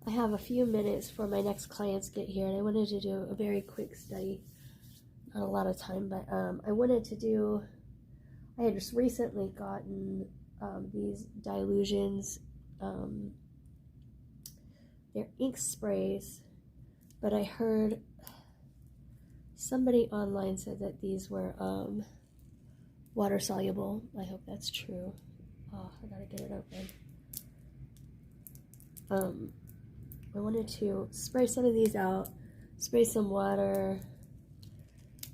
I have a few minutes for my next clients get here, and I wanted to do a very quick study. Not a lot of time, but I wanted to do, I had just recently gotten these Dilutions. They're ink sprays, but I heard somebody online said that these were water soluble. I hope that's true. Oh, I gotta get it open. I wanted to spray some of these out, spray some water,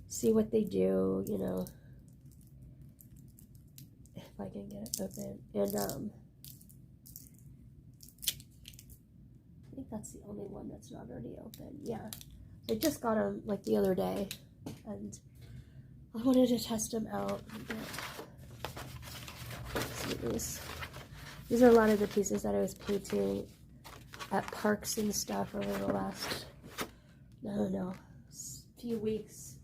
see what they do, you know, if I can get it open. And I think that's the only one that's not already open. Yeah, I just got them like the other day, and I wanted to test them out. Let's see these are a lot of the pieces that I was painting at parks and stuff over the last, I don't know, few weeks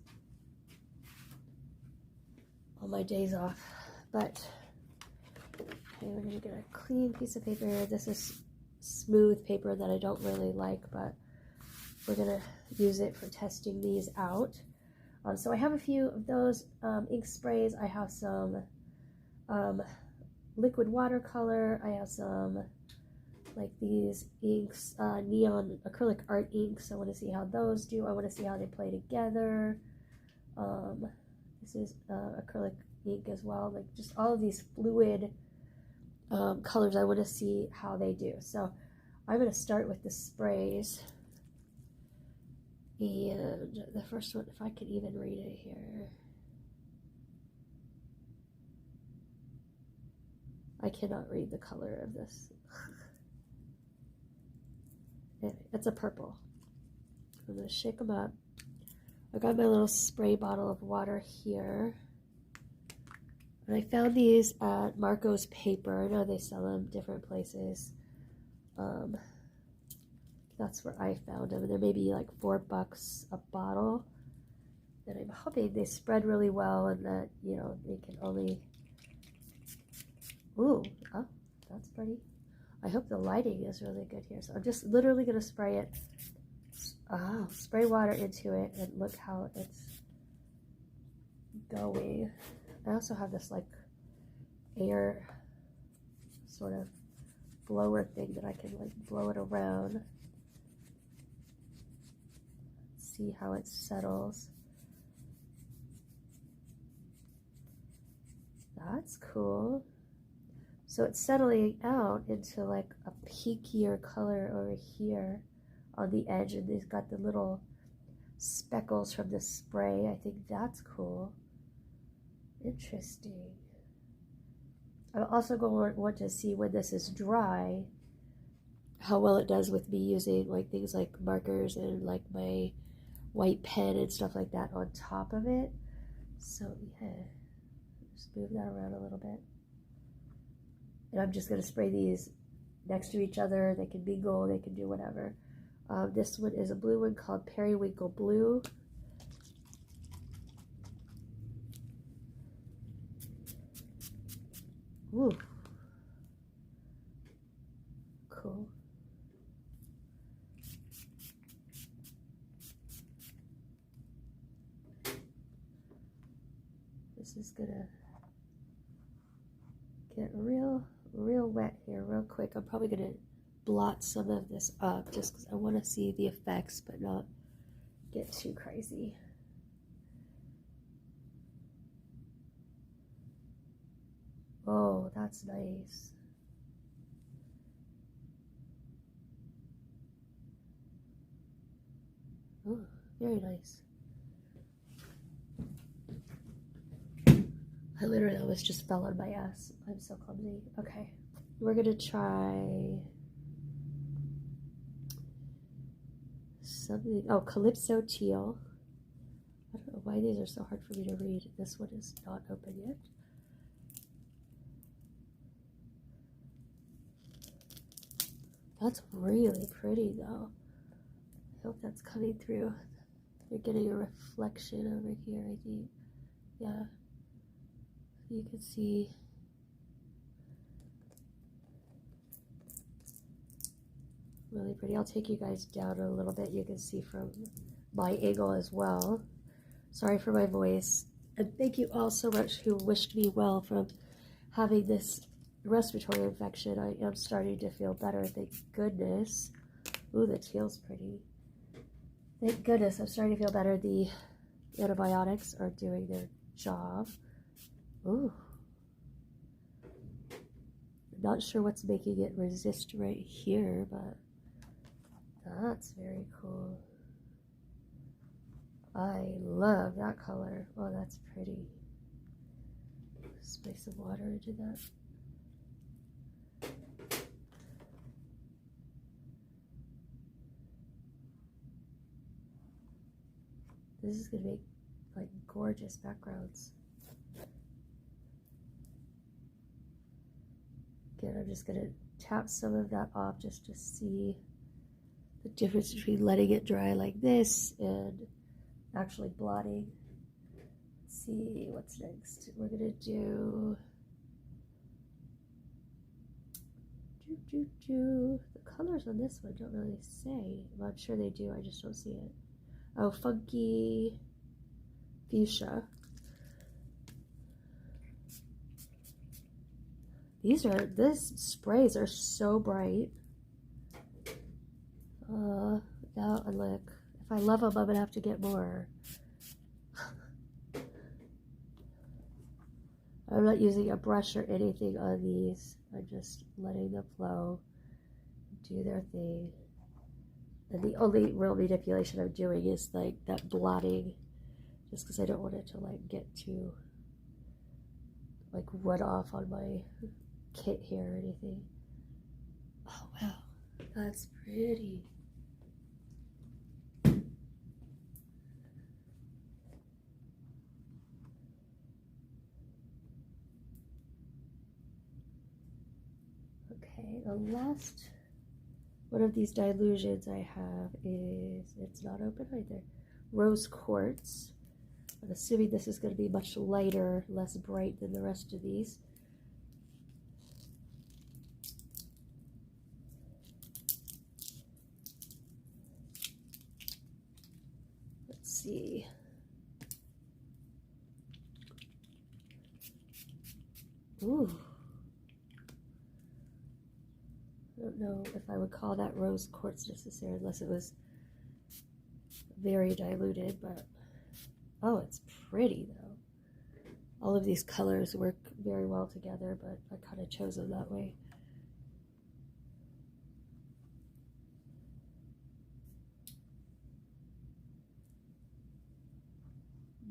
on my days off. But okay, we're gonna get a clean piece of paper here. This is smooth paper that I don't really like, but we're gonna use it for testing these out. So I have a few of those ink sprays. I have some liquid watercolor. I have some like these inks, neon acrylic art inks. I want to see how those do. I want to see how they play together. This is acrylic ink as well. Like just all of these fluid colors. I want to see how they do. So I'm going to start with the sprays. And the first one, if I can even read it here. I cannot read the color of this. Anyway, it's a purple. I'm going to shake them up. I got my little spray bottle of water here. And I found these at Marco's Paper. I know they sell them different places. That's where I found them. And they're maybe like $4 a bottle. And I'm hoping they spread really well and that, you know, they can only... Ooh, oh, that's pretty. I hope the lighting is really good here. So I'm just literally going to spray it. Oh, spray water into it and look how it's going. I also have this like air sort of blower thing that I can like blow it around. See how it settles. That's cool. So it's settling out into like a peakier color over here on the edge, and they've got the little speckles from the spray. I think that's cool. Interesting. I'm also going to want to see when this is dry, how well it does with me using like things like markers and like my white pen and stuff like that on top of it. So yeah, just move that around a little bit. And I'm just going to spray these next to each other. They can mingle, they can do whatever. This one is a blue one called Periwinkle Blue. Ooh. Cool. This is gonna get real wet here real quick. I'm probably gonna blot some of this up just because I want to see the effects but not get too crazy. Oh, that's nice. Oh, very nice. I literally almost just fell on my ass. I'm so clumsy. Okay, we're gonna try something. Oh, Calypso Teal. I don't know why these are so hard for me to read. This one is not open yet. That's really pretty though. I hope that's coming through. You're getting a reflection over here, I think. Yeah. You can see. Really pretty. I'll take you guys down a little bit. You can see from my angle as well. Sorry for my voice. And thank you all so much who wished me well from having this respiratory infection. I am starting to feel better, thank goodness. Ooh, the teal's pretty. Thank goodness I'm starting to feel better. The antibiotics are doing their job. Ooh. I'm not sure what's making it resist right here, but that's very cool. I love that color. Oh, that's pretty. Spray some water into that. This is going to make like gorgeous backgrounds. Again, I'm just going to tap some of that off just to see the difference between letting it dry like this and actually blotting. Let's see what's next. We're going to do the colors on this one don't really say. Well, I'm sure they do, I just don't see it. Oh, funky fuchsia. These sprays are so bright. Now, look, if I love them, I'm gonna have to get more. I'm not using a brush or anything on these. I'm just letting them flow, do their thing. And the only real manipulation I'm doing is like that blotting, just because I don't want it to like get too, like run off on my kit here or anything. Oh wow, that's pretty. Okay, the last one of these dilutions I have is, it's not open either, Rose Quartz. I'm assuming this is going to be much lighter, less bright than the rest of these. Let's see. Ooh. I don't know if I would call that rose quartz necessarily, unless it was very diluted, but oh, it's pretty though. All of these colors work very well together, but I kind of chose them that way.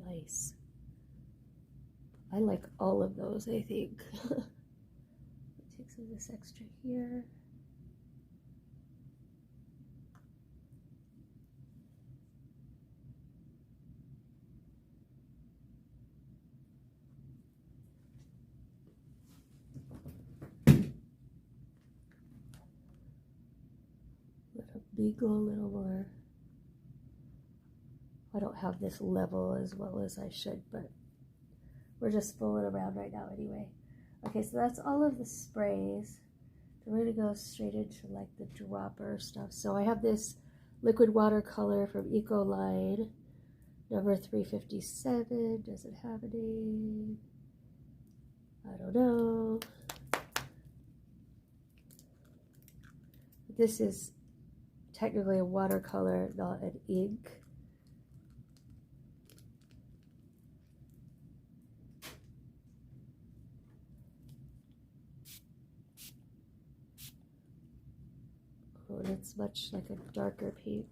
Nice. I like all of those, I think. Take some of this extra here. Go a little more. I don't have this level as well as I should, but we're just fooling around right now anyway. Okay, so that's all of the sprays. We're going to go straight into like the dropper stuff. So I have this liquid watercolor from Ecoline, number 357. Does it have a name? I don't know. This is technically a watercolor, not an ink. Oh, and it's much like a darker pink.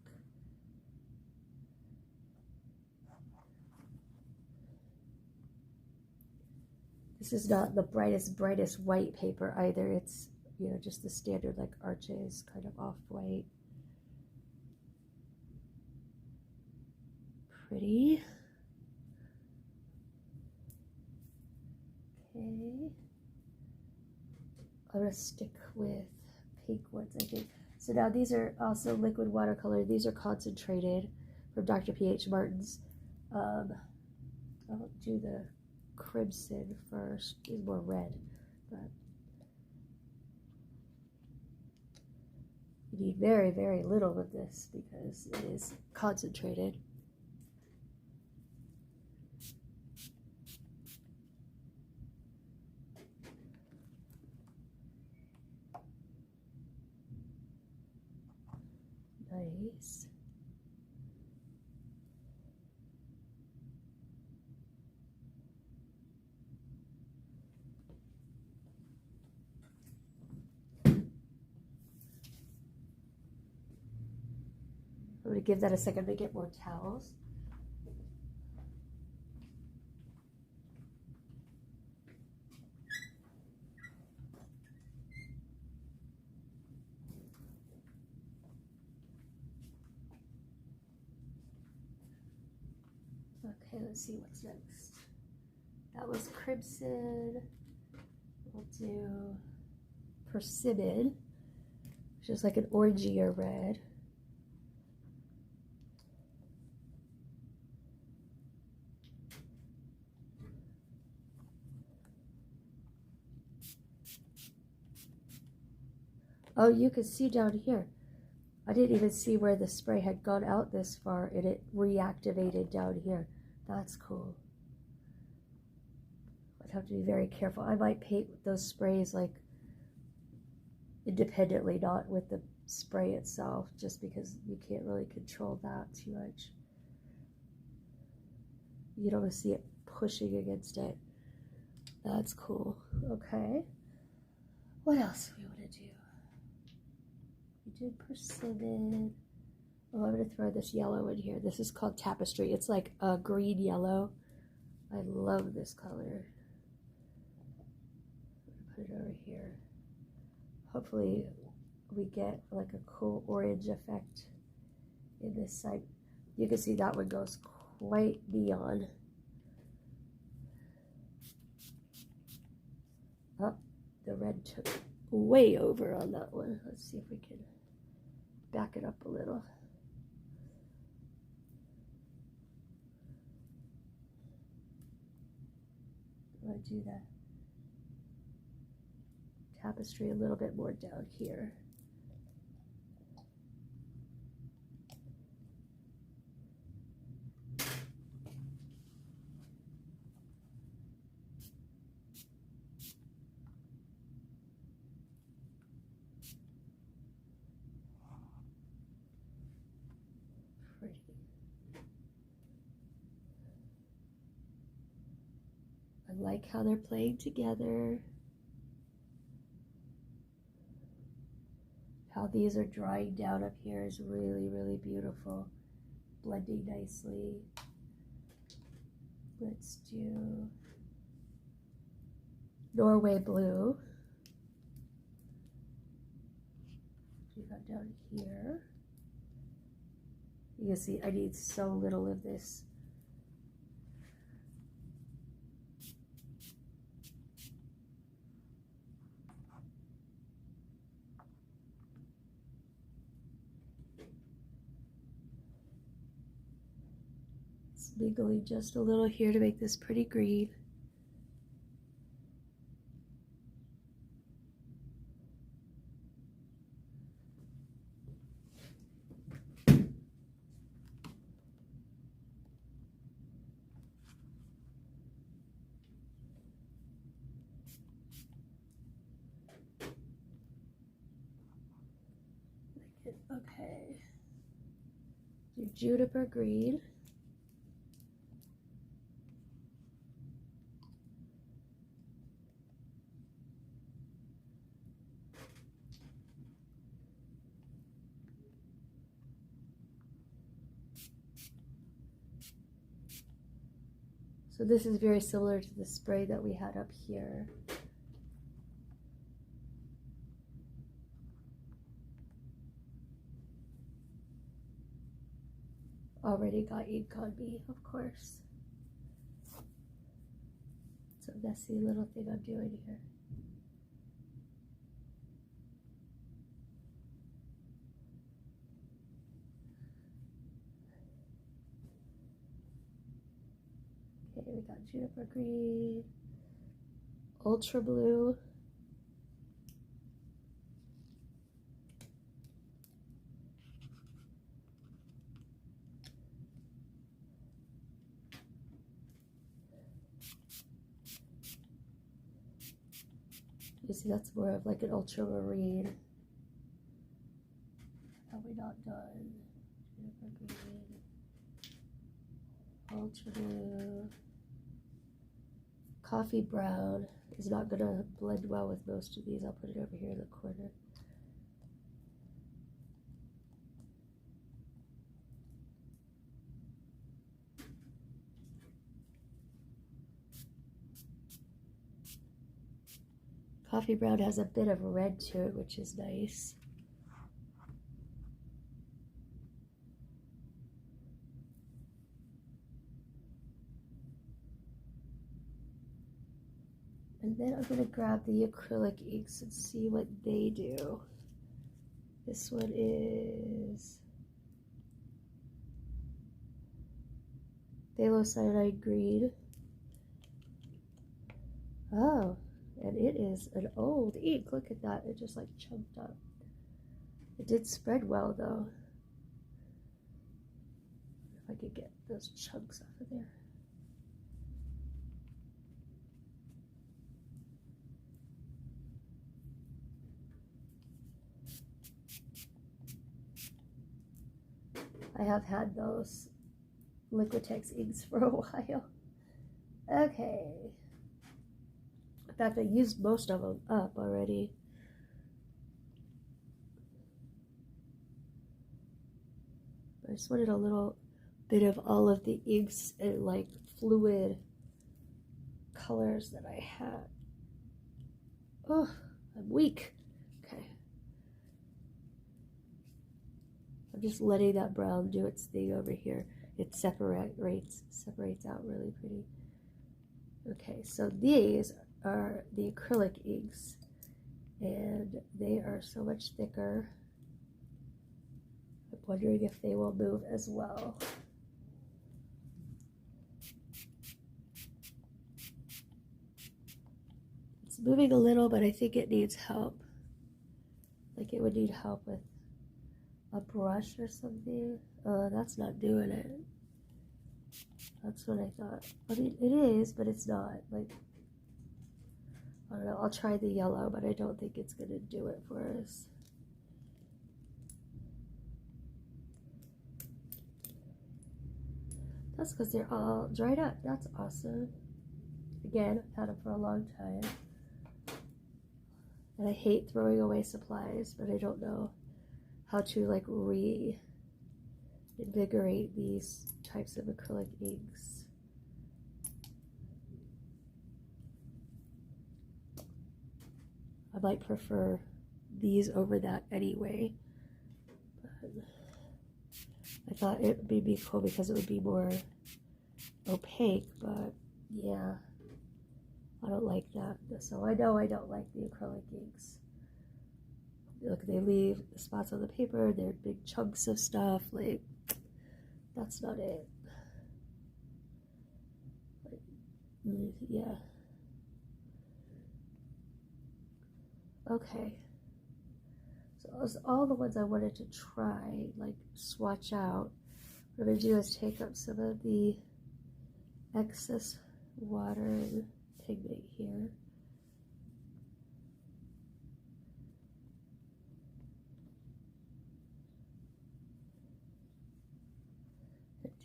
This is not the brightest white paper either. It's, you know, just the standard like Arches kind of off-white. Pretty. Okay. I'm gonna stick with pink ones, I think. So now these are also liquid watercolor. These are concentrated from Dr. P.H. Martin's. I'll do the crimson first. It's more red, but You need very, very little of this because it is concentrated. Nice. I'm going to give that a second to get more towels. Okay, let's see what's next. That was crimson. We'll do persimmon, which is like an orangier red. Oh, you can see down here. I didn't even see where the spray had gone out this far and it reactivated down here. That's cool. I'd have to be very careful. I might paint those sprays like independently, not with the spray itself, just because you can't really control that too much. You don't want to see it pushing against it. That's cool. Okay. What else do we want to do? We did persimmon. Oh, I'm going to throw this yellow in here. This is called tapestry. It's like a green yellow. I love this color. Put it over here. Hopefully we get like a cool orange effect in this side. You can see that one goes quite neon. Oh, the red took way over on that one. Let's see if we can back it up a little. I want to do that tapestry a little bit more down here. Pretty. I like how they're playing together. How these are drying down up here is really, really beautiful. Blending nicely. Let's do Norway blue. Do that down here. You can see I need so little of this. Sniggling just a little here to make this pretty green. Okay. Do juniper green. So this is very similar to the spray that we had up here. Already got ink on me, of course. It's a messy little thing I'm doing here. Okay, we got juniper green, ultra blue, You see, that's more of like an ultramarine. Have we not done? Juniper green, ultra blue, coffee brown is not gonna blend well with most of these. I'll put it over here in the corner. Coffee brown has a bit of red to it, which is nice. And then I'm going to grab the acrylic inks and see what they do. This one is Cyanide Green. Oh, and it is an old ink. Look at that. It just like chunked up. It did spread well though. If I could get those chunks off of there. I have had those Liquitex inks for a while. Okay. In fact, I used most of them up already. I just wanted a little bit of all of the inks and like fluid colors that I had. Oh, I'm weak. Okay. I'm just letting that brown do its thing over here. It separates out really pretty. Okay, so these are the acrylic inks, and they are so much thicker. I'm wondering if they will move as well. It's moving a little, but I think it needs help. Like it would need help with a brush or something. That's not doing it. That's what I thought. I mean, it is, but it's not. Like, I don't know. I'll try the yellow, but I don't think it's going to do it for us. That's because they're all dried up. That's awesome. Again, I've had them for a long time. And I hate throwing away supplies, but I don't know how to like reinvigorate these types of acrylic inks. I might prefer these over that anyway. But I thought it would be cool because it would be more opaque, but yeah, I don't like that. So I know I don't like the acrylic inks. Look, they leave the spots on the paper. They're big chunks of stuff. Like, that's not it. Like, yeah. Okay. So those are all the ones I wanted to try, like swatch out. What I'm going to do is take up some of the excess water and pigment here.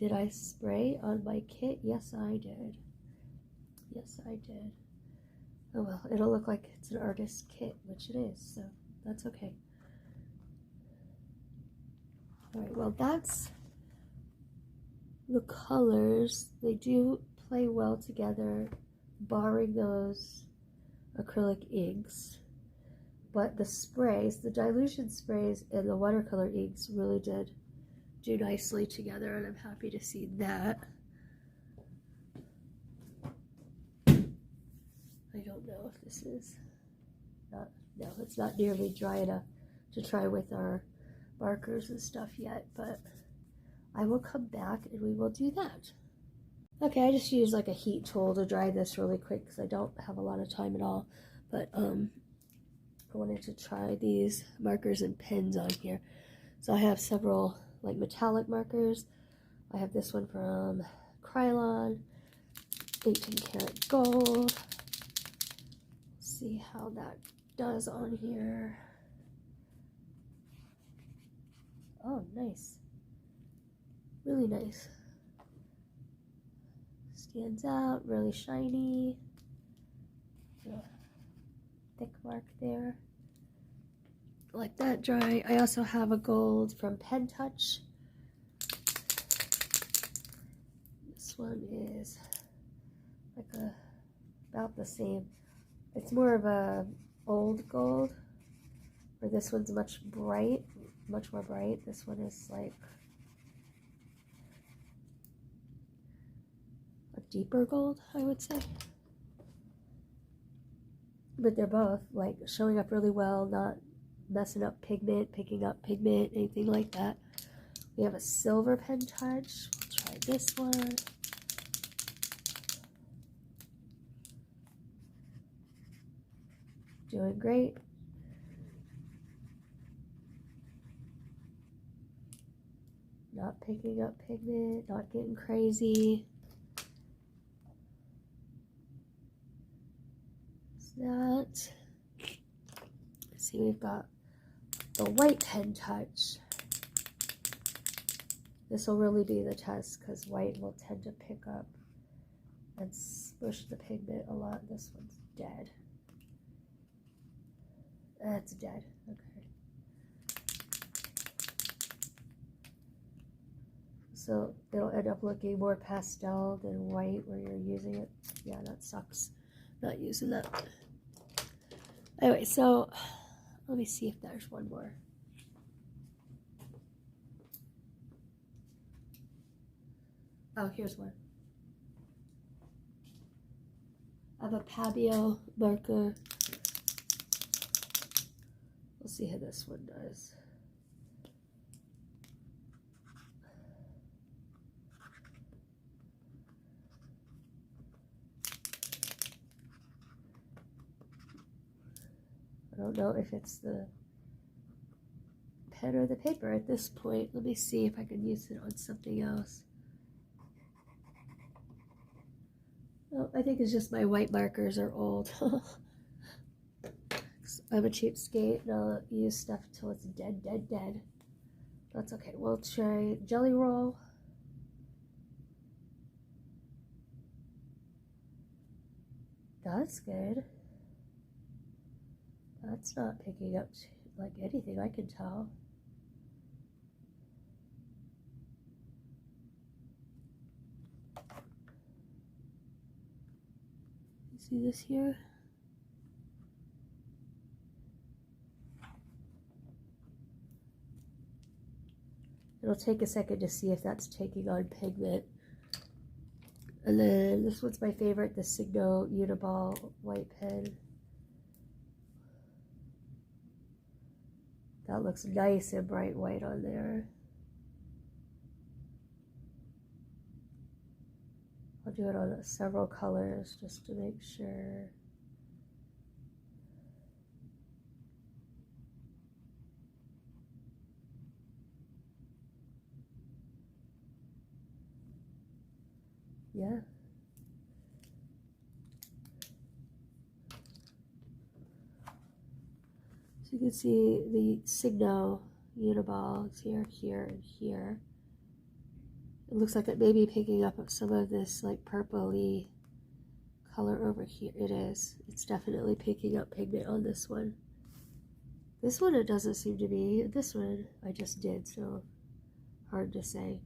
Did I spray on my kit? Yes, I did. Yes, I did. Oh well, it'll look like it's an artist kit, which it is, so that's okay. Alright, well that's the colors. They do play well together, barring those acrylic inks. But the sprays, the dilution sprays and the watercolor inks really did do nicely together, and I'm happy to see that. I don't know if this is not, no, it's not nearly dry enough to try with our markers and stuff yet, but I will come back and we will do that. Okay, I just used like a heat tool to dry this really quick because I don't have a lot of time at all, but I wanted to try these markers and pens on here. So I have several like metallic markers. I have this one from Krylon, 18 karat gold. See how that does on here. Oh, nice. Really nice. Stands out, really shiny. Thick mark there. Let that dry. I also have a gold from Pen Touch. This one is like about the same. It's more of a old gold, where this one's much more bright. This one is like a deeper gold, I would say. But they're both like showing up really well, not messing up pigment, picking up pigment, anything like that. We have a silver Pen Touch. We'll try this one. Doing great. Not picking up pigment, not getting crazy. That. Let's see, we've got the white Pen Touch. This will really be the test because white will tend to pick up and smush the pigment a lot. This one's dead. That's dead. Okay. So it'll end up looking more pastel than white where you're using it. Yeah, that sucks. Not using that. Anyway, so let me see if there's one more. Oh, here's one. I have a Pabio marker. We'll see how this one does. I don't know if it's the pen or the paper at this point. Let me see if I can use it on something else. Oh, I think it's just my white markers are old. I'm a cheapskate and I'll use stuff till it's dead. That's okay. We'll try Jelly Roll. That's good. That's not picking up like anything I can tell. You see this here? It'll take a second to see if that's taking on pigment. And then this one's my favorite, the Signo Uniball white pen. That looks nice and bright white on there. I'll do it on several colors just to make sure. Yeah. So you can see the Signo Uniball is here, here, and here. It looks like it may be picking up some of this like purpley color over here. It is. It's definitely picking up pigment on this one. This one it doesn't seem to be. This one I just did, so hard to say.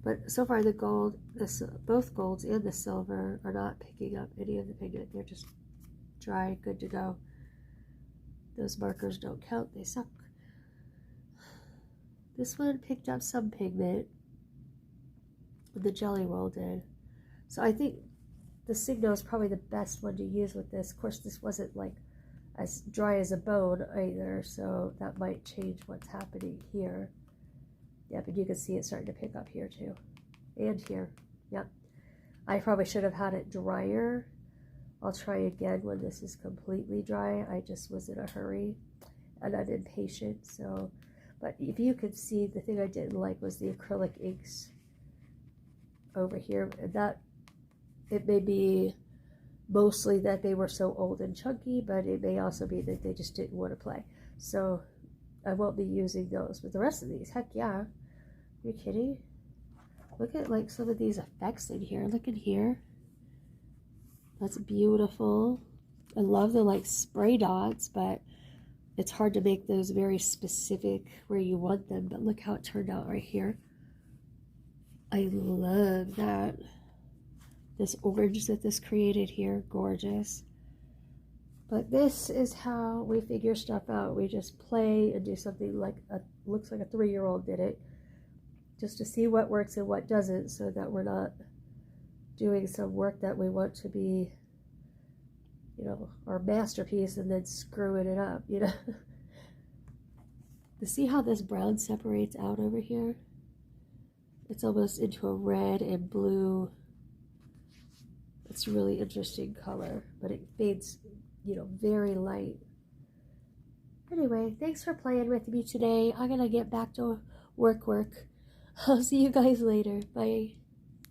But so far the gold, both golds and the silver are not picking up any of the pigment. They're just dry, good to go. Those markers don't count, they suck. This one picked up some pigment. The Jelly Roll did. So I think the Signo is probably the best one to use with this. Of course, this wasn't like as dry as a bone either, so that might change what's happening here. Yeah, but you can see it starting to pick up here too. And here. Yep. I probably should have had it drier. I'll try again when this is completely dry. I just was in a hurry and I'm impatient. So, but if you could see, the thing I didn't like was the acrylic inks over here. That it may be mostly that they were so old and chunky, but it may also be that they just didn't want to play. So I won't be using those. But the rest of these, heck yeah. Are you kidding? Look at like some of these effects in here. Look in here. That's beautiful. I love the like spray dots, but it's hard to make those very specific where you want them. But look how it turned out right here. I love that. This orange that this created here, gorgeous. But this is how we figure stuff out. We just play and do something like looks like a 3-year-old did it, just to see what works and what doesn't, so that we're not doing some work that we want to be, you know, our masterpiece and then screwing it up, you know. To see how this brown separates out over here, it's almost into a red and blue. It's a really interesting color, but it fades, you know, very light. Anyway, thanks for playing with me today. I'm gonna get back to work. I'll see you guys later. Bye.